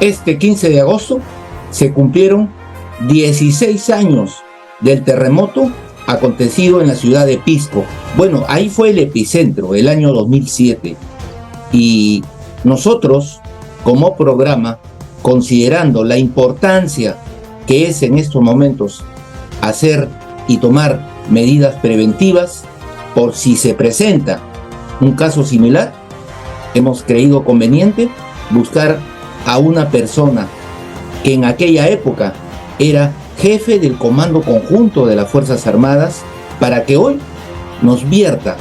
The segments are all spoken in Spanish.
Este 15 de agosto se cumplieron 16 años del terremoto acontecido en la ciudad de Pisco. Bueno, ahí fue el epicentro, el año 2007. Y nosotros, como programa, considerando la importancia que es en estos momentos hacer y tomar medidas preventivas por si se presenta un caso similar, hemos creído conveniente buscar a una persona que en aquella época era jefe del Comando Conjunto de las Fuerzas Armadas para que hoy nos vierta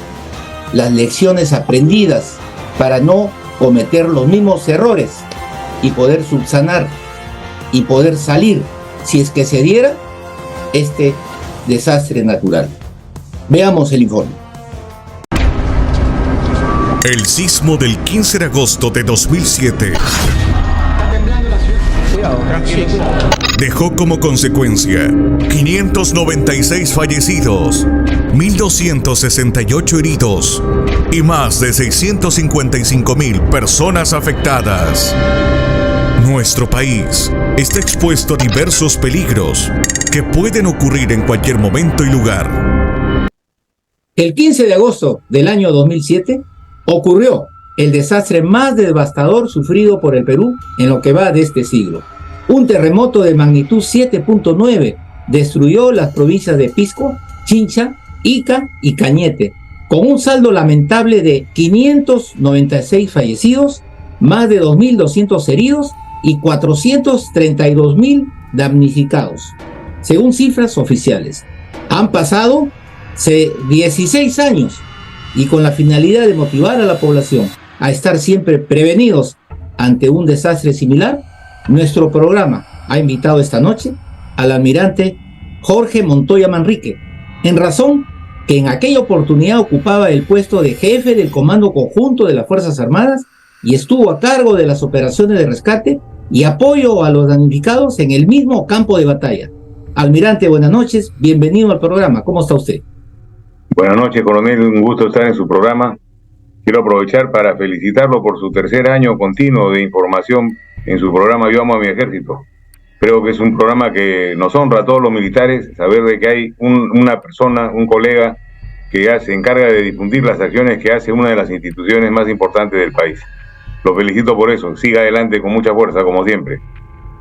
las lecciones aprendidas para no cometer los mismos errores y poder subsanar y poder salir si es que se diera este desastre natural. Veamos el informe. El sismo del 15 de agosto de 2007 dejó como consecuencia 596 fallecidos, 1.268 heridos y más de 655.000 personas afectadas. Nuestro país está expuesto a diversos peligros que pueden ocurrir en cualquier momento y lugar. El 15 de agosto del año 2007 ocurrió el desastre más devastador sufrido por el Perú en lo que va de este siglo. Un terremoto de magnitud 7.9 destruyó las provincias de Pisco, Chincha, Ica y Cañete, con un saldo lamentable de 596 fallecidos, más de 2.200 heridos y 432.000 damnificados, según cifras oficiales. Han pasado 16 años y con la finalidad de motivar a la población a estar siempre prevenidos ante un desastre similar, nuestro programa ha invitado esta noche al almirante Jorge Montoya Manrique, en razón que en aquella oportunidad ocupaba el puesto de jefe del Comando Conjunto de las Fuerzas Armadas y estuvo a cargo de las operaciones de rescate y apoyo a los damnificados en el mismo campo de batalla. Almirante, buenas noches, bienvenido al programa. ¿Cómo está usted? Buenas noches, coronel, un gusto estar en su programa. Quiero aprovechar para felicitarlo por su tercer año continuo de información en su programa Yo Amo a mi Ejército. Creo que es un programa que nos honra a todos los militares, saber de que hay una persona, un colega, que se encarga de difundir las acciones que hace una de las instituciones más importantes del país. Lo felicito por eso, siga adelante con mucha fuerza, como siempre.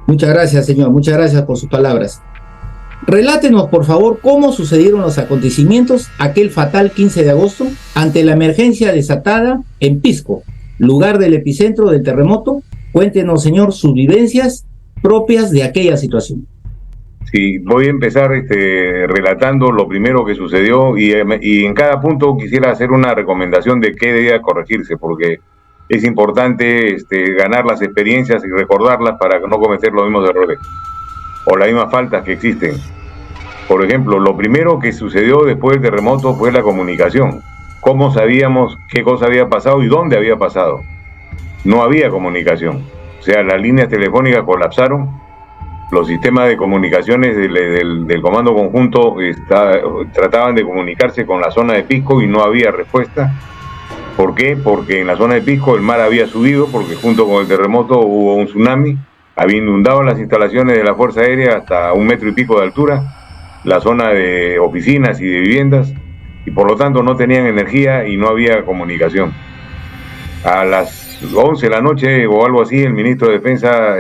Muchas gracias, señor, muchas gracias por sus palabras. Relátenos, por favor, cómo sucedieron los acontecimientos aquel fatal 15 de agosto ante la emergencia desatada en Pisco, lugar del epicentro del terremoto. Cuéntenos, señor, sus vivencias propias de aquella situación. Sí, voy a empezar relatando lo primero que sucedió y en cada punto quisiera hacer una recomendación de qué debía corregirse, porque es importante ganar las experiencias y recordarlas para no cometer los mismos errores o las mismas faltas que existen. Por ejemplo, lo primero que sucedió después del terremoto fue la comunicación. ¿Cómo sabíamos qué cosa había pasado y dónde había pasado? No había comunicación. O sea, las líneas telefónicas colapsaron, los sistemas de comunicaciones del Comando Conjunto trataban de comunicarse con la zona de Pisco y no había respuesta. ¿Por qué? Porque en la zona de Pisco el mar había subido, porque junto con el terremoto hubo un tsunami, había inundado las instalaciones de la Fuerza Aérea hasta 1,5 metros de altura, la zona de oficinas y de viviendas, y por lo tanto no tenían energía y no había comunicación. A las 11 de la noche o algo así, el ministro de Defensa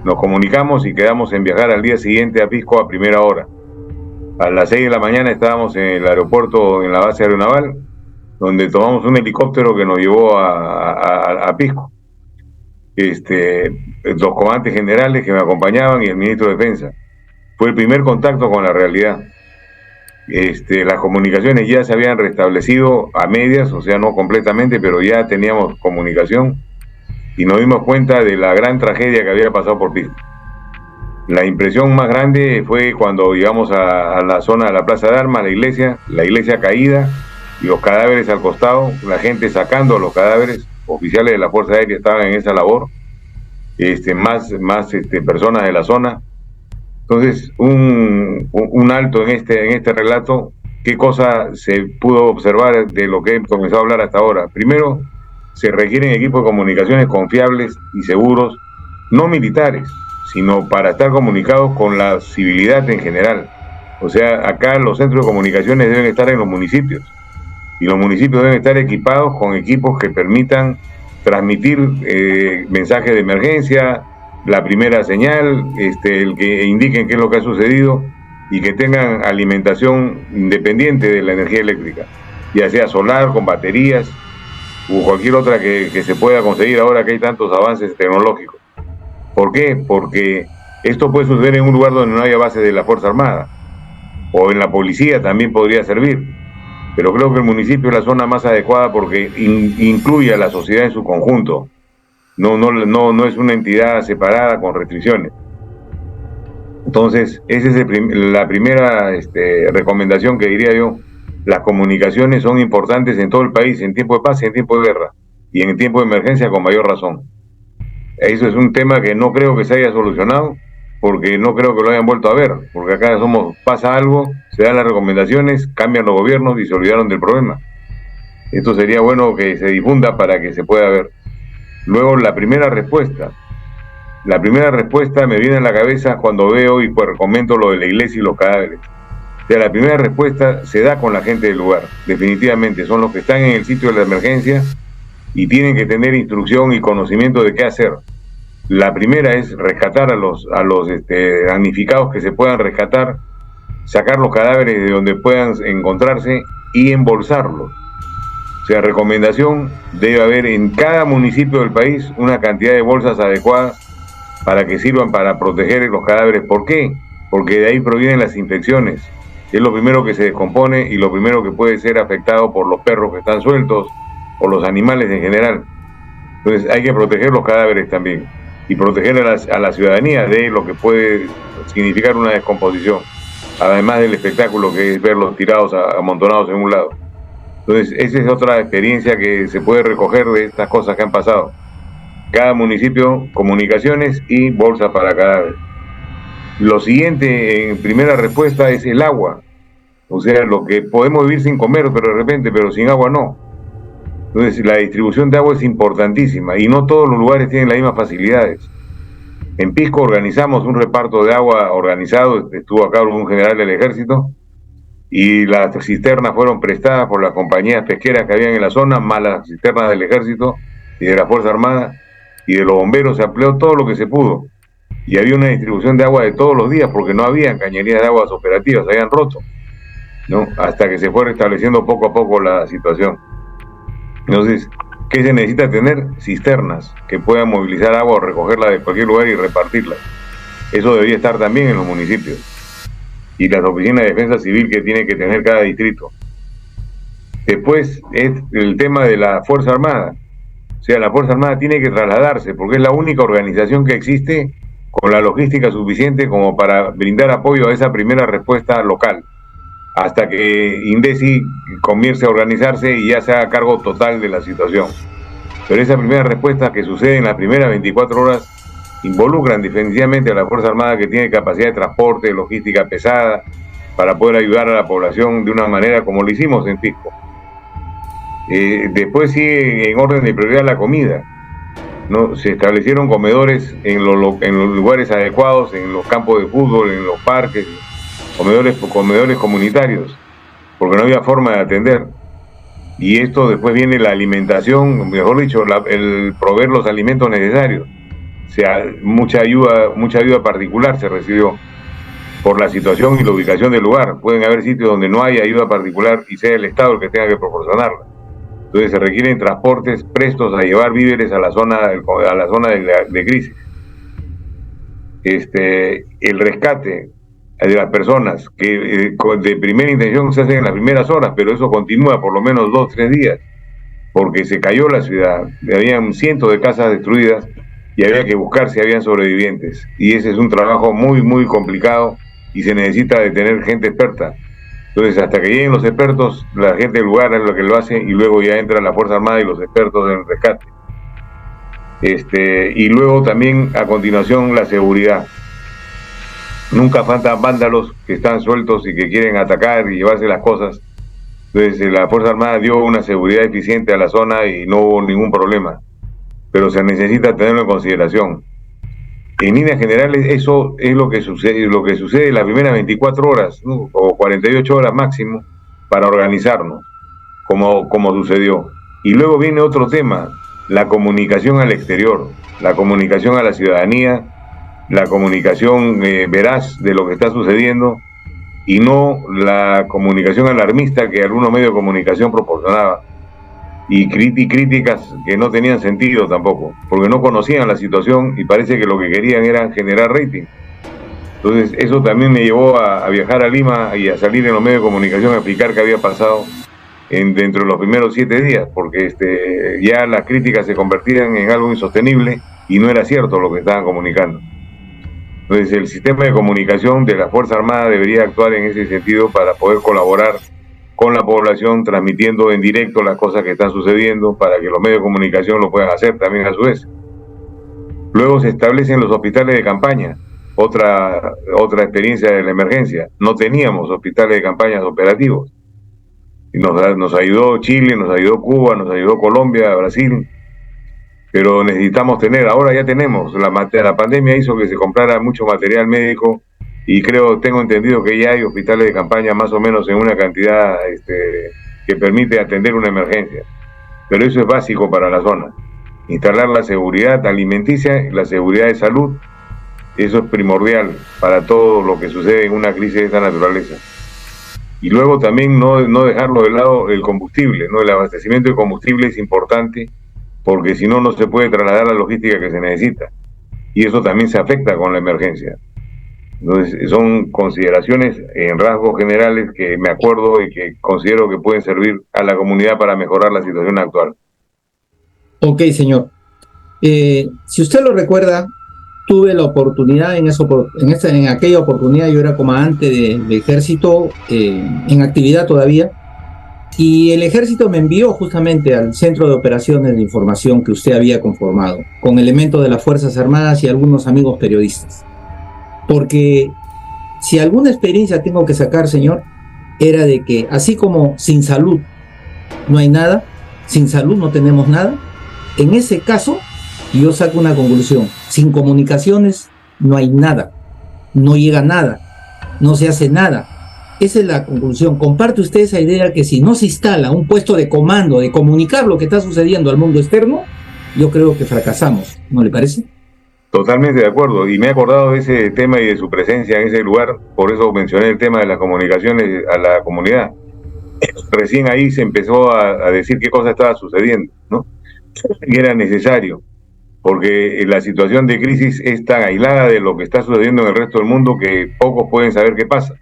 nos comunicamos y quedamos en viajar al día siguiente a Pisco a primera hora. A las 6 de la mañana estábamos en el aeropuerto, en la base aeronaval, donde tomamos un helicóptero que nos llevó a Pisco. Los comandantes generales que me acompañaban y el ministro de Defensa. Fue el primer contacto con la realidad. Las comunicaciones ya se habían restablecido a medias, o sea, no completamente, pero ya teníamos comunicación y nos dimos cuenta de la gran tragedia que había pasado por Pisco. La impresión más grande fue cuando llegamos a la zona de la Plaza de Armas, la iglesia caída y los cadáveres al costado, la gente sacando los cadáveres. Oficiales de la Fuerza Aérea estaban en esa labor, más personas de la zona. Entonces, un alto en este relato. ¿Qué cosa se pudo observar de lo que he comenzado a hablar hasta ahora? Primero, se requieren equipos de comunicaciones confiables y seguros no militares, sino para estar comunicados con la civilidad en general. O sea, acá los centros de comunicaciones deben estar en los municipios, y los municipios deben estar equipados con equipos que permitan transmitir mensajes de emergencia, la primera señal, el que indiquen qué es lo que ha sucedido, y que tengan alimentación independiente de la energía eléctrica, ya sea solar, con baterías, o cualquier otra que se pueda conseguir ahora que hay tantos avances tecnológicos. ¿Por qué? Porque esto puede suceder en un lugar donde no haya base de la Fuerza Armada, o en la policía también podría servir, pero creo que el municipio es la zona más adecuada porque incluye a la sociedad en su conjunto, no es una entidad separada con restricciones. Entonces, esa es la primera recomendación que diría yo. Las comunicaciones son importantes en todo el país, en tiempo de paz y en tiempo de guerra, y en tiempo de emergencia con mayor razón. Eso es un tema que no creo que se haya solucionado, porque no creo que lo hayan vuelto a ver, porque acá pasa algo, se dan las recomendaciones, cambian los gobiernos y se olvidaron del problema. Esto sería bueno que se difunda para que se pueda ver. Luego, la primera respuesta me viene a la cabeza cuando veo y pues comento lo de la iglesia y los cadáveres. O sea, la primera respuesta se da con la gente del lugar, definitivamente, son los que están en el sitio de la emergencia y tienen que tener instrucción y conocimiento de qué hacer. La primera es rescatar a los damnificados que se puedan rescatar, sacar los cadáveres de donde puedan encontrarse y embolsarlos. O sea, recomendación, debe haber en cada municipio del país una cantidad de bolsas adecuadas para que sirvan para proteger los cadáveres. ¿Por qué? Porque de ahí provienen las infecciones. Es lo primero que se descompone y lo primero que puede ser afectado por los perros que están sueltos o los animales en general. Entonces hay que proteger los cadáveres también y proteger a la ciudadanía de lo que puede significar una descomposición, además del espectáculo que es verlos tirados, amontonados en un lado. Entonces esa es otra experiencia que se puede recoger de estas cosas que han pasado. Cada municipio, comunicaciones y bolsas para cadáveres. Lo siguiente en primera respuesta es el agua. O sea, lo que podemos vivir sin comer, pero sin agua no. Entonces la distribución de agua es importantísima y no todos los lugares tienen las mismas facilidades. En Pisco organizamos un reparto de agua organizado, estuvo a cargo un general del ejército, y las cisternas fueron prestadas por las compañías pesqueras que habían en la zona, más las cisternas del ejército y de la Fuerza Armada y de los bomberos. Se amplió todo lo que se pudo y había una distribución de agua de todos los días porque no había cañerías de aguas operativas, se habían roto, ¿no? Hasta que se fue restableciendo poco a poco la situación. Entonces, ¿qué se necesita tener? Cisternas que puedan movilizar agua o recogerla de cualquier lugar y repartirla. Eso debería estar también en los municipios. Y las oficinas de defensa civil que tiene que tener cada distrito. Después es el tema de la Fuerza Armada. O sea, la Fuerza Armada tiene que trasladarse porque es la única organización que existe con la logística suficiente como para brindar apoyo a esa primera respuesta local, hasta que INDECI comience a organizarse y ya se haga cargo total de la situación. Pero esa primera respuesta que sucede en las primeras 24 horas involucran definitivamente a la Fuerza Armada, que tiene capacidad de transporte, logística pesada, para poder ayudar a la población de una manera como lo hicimos en Pisco. Después sigue en orden de prioridad la comida, ¿no? Se establecieron comedores en los lugares adecuados, en los campos de fútbol, en los parques, comedores comunitarios, porque no había forma de atender. Y esto después viene la alimentación, mejor dicho, el proveer los alimentos necesarios. O sea, mucha ayuda particular se recibió por la situación y la ubicación del lugar. Pueden haber sitios donde no hay ayuda particular y sea el Estado el que tenga que proporcionarla. Entonces se requieren transportes prestos a llevar víveres a la zona de crisis. El rescate de las personas que de primera intención se hacen en las primeras horas, pero eso continúa por lo menos 2 o 3 días, porque se cayó la ciudad, habían cientos de casas destruidas y había que buscar si habían sobrevivientes, y ese es un trabajo muy muy complicado y se necesita de tener gente experta. Entonces, hasta que lleguen los expertos, la gente del lugar es lo que lo hace, y luego ya entra la Fuerza Armada y los expertos en el rescate. Y luego también a continuación la seguridad. Nunca faltan vándalos que están sueltos y que quieren atacar y llevarse las cosas. Entonces la Fuerza Armada dio una seguridad eficiente a la zona y no hubo ningún problema, pero se necesita tenerlo en consideración. En líneas generales, eso es lo que sucede en las primeras 24 horas, ¿no? O 48 horas máximo, para organizarnos, como sucedió. Y luego viene otro tema, la comunicación al exterior, la comunicación a la ciudadanía, la comunicación veraz de lo que está sucediendo, y no la comunicación alarmista que algunos medios de comunicación proporcionaban, y críticas que no tenían sentido tampoco, porque no conocían la situación y parece que lo que querían era generar rating. Entonces eso también me llevó a viajar a Lima y a salir en los medios de comunicación a explicar qué había pasado dentro de los primeros 7 días, porque ya las críticas se convertían en algo insostenible y no era cierto lo que estaban comunicando. Entonces el sistema de comunicación de la Fuerza Armada debería actuar en ese sentido para poder colaborar con la población, transmitiendo en directo las cosas que están sucediendo para que los medios de comunicación lo puedan hacer también a su vez. Luego se establecen los hospitales de campaña, otra experiencia de la emergencia. No teníamos hospitales de campaña operativos. Nos ayudó Chile, nos ayudó Cuba, nos ayudó Colombia, Brasil, pero necesitamos tener, ahora ya tenemos, la pandemia hizo que se comprara mucho material médico y tengo entendido que ya hay hospitales de campaña más o menos en una cantidad que permite atender una emergencia. Pero eso es básico para la zona. Instalar la seguridad alimenticia, la seguridad de salud, eso es primordial para todo lo que sucede en una crisis de esta naturaleza. Y luego también no dejarlo de lado el combustible, ¿no? El abastecimiento de combustible es importante porque si no, no se puede trasladar la logística que se necesita. Y eso también se afecta con la emergencia. Entonces, son consideraciones en rasgos generales que me acuerdo y que considero que pueden servir a la comunidad para mejorar la situación actual. Ok, señor. Si usted lo recuerda, tuve la oportunidad en aquella oportunidad, yo era comandante del ejército, en actividad todavía, y el ejército me envió justamente al centro de operaciones de información que usted había conformado, con elementos de las Fuerzas Armadas y algunos amigos periodistas. Porque si alguna experiencia tengo que sacar, señor, era de que así como sin salud no hay nada, sin salud no tenemos nada, en ese caso yo saco una conclusión: sin comunicaciones no hay nada, no llega nada, no se hace nada. Esa es la conclusión. ¿Comparte usted esa idea que si no se instala un puesto de comando, de comunicar lo que está sucediendo al mundo externo, yo creo que fracasamos? ¿No le parece? Totalmente de acuerdo, y me he acordado de ese tema y de su presencia en ese lugar, por eso mencioné el tema de las comunicaciones a la comunidad. Recién ahí se empezó a decir qué cosa estaba sucediendo, ¿no? Y era necesario, porque la situación de crisis es tan aislada de lo que está sucediendo en el resto del mundo que pocos pueden saber qué pasa.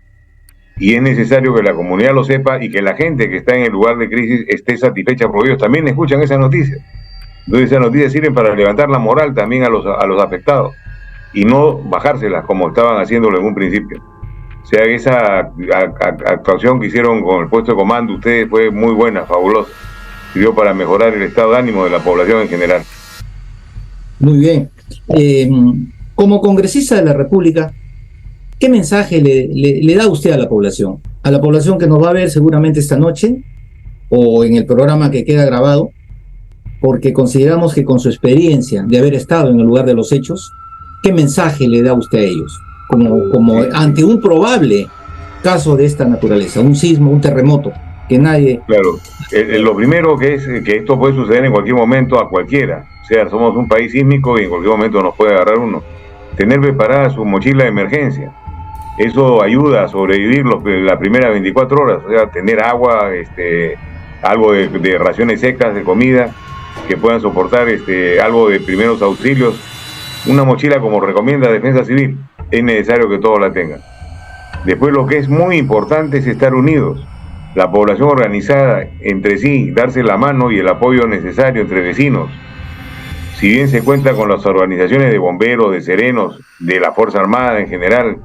Y es necesario que la comunidad lo sepa y que la gente que está en el lugar de crisis esté satisfecha, porque ellos también escuchan esas noticias. Entonces esas noticias sirven para levantar la moral también a los afectados y no bajárselas como estaban haciéndolo en un principio. O sea, esa actuación que hicieron con el puesto de comando ustedes fue muy buena, fabulosa. Sirvió para mejorar el estado de ánimo de la población en general. Muy bien. Como congresista de la República, ¿qué mensaje le da usted a la población? A la población que nos va a ver seguramente esta noche o en el programa que queda grabado, porque consideramos que con su experiencia de haber estado en el lugar de los hechos, ¿qué mensaje le da usted a ellos? Como ante un probable caso de esta naturaleza, un sismo, un terremoto, que nadie... Claro, lo primero que es que esto puede suceder en cualquier momento a cualquiera. O sea, somos un país sísmico y en cualquier momento nos puede agarrar uno. Tener preparada su mochila de emergencia. Eso ayuda a sobrevivir las primeras 24 horas. O sea, tener agua, algo de raciones secas, de comida, que puedan soportar algo de primeros auxilios. Una mochila como recomienda Defensa Civil, es necesario que todos la tengan. Después, lo que es muy importante es estar unidos, la población organizada entre sí, darse la mano y el apoyo necesario entre vecinos. Si bien se cuenta con las organizaciones de bomberos, de serenos, de la Fuerza Armada en general,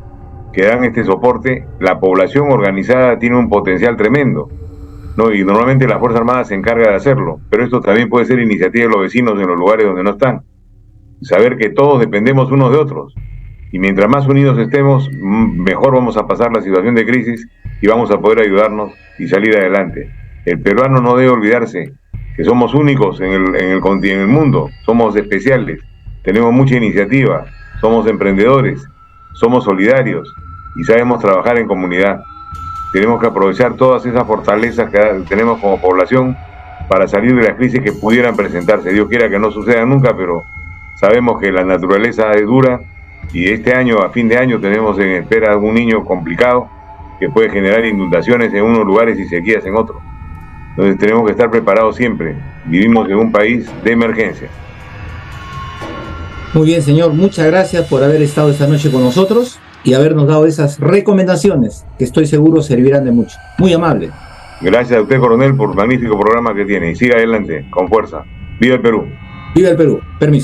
que dan este soporte, la población organizada tiene un potencial tremendo, ¿no? Y normalmente la Fuerza Armada se encarga de hacerlo, pero esto también puede ser iniciativa de los vecinos en los lugares donde no están. Saber que todos dependemos unos de otros, y mientras más unidos estemos, mejor vamos a pasar la situación de crisis y vamos a poder ayudarnos y salir adelante. El peruano no debe olvidarse que somos únicos en el mundo, somos especiales, tenemos mucha iniciativa, somos emprendedores, somos solidarios y sabemos trabajar en comunidad. Tenemos que aprovechar todas esas fortalezas que tenemos como población para salir de las crisis que pudieran presentarse. Dios quiera que no suceda nunca, pero sabemos que la naturaleza es dura y este año, a fin de año, tenemos en espera algún niño complicado que puede generar inundaciones en unos lugares y sequías en otros. Entonces tenemos que estar preparados siempre. Vivimos en un país de emergencia. Muy bien, señor. Muchas gracias por haber estado esta noche con nosotros y habernos dado esas recomendaciones que estoy seguro servirán de mucho. Muy amable. Gracias a usted, coronel, por el magnífico programa que tiene. Y siga adelante, con fuerza. ¡Viva el Perú! ¡Viva el Perú! Permiso.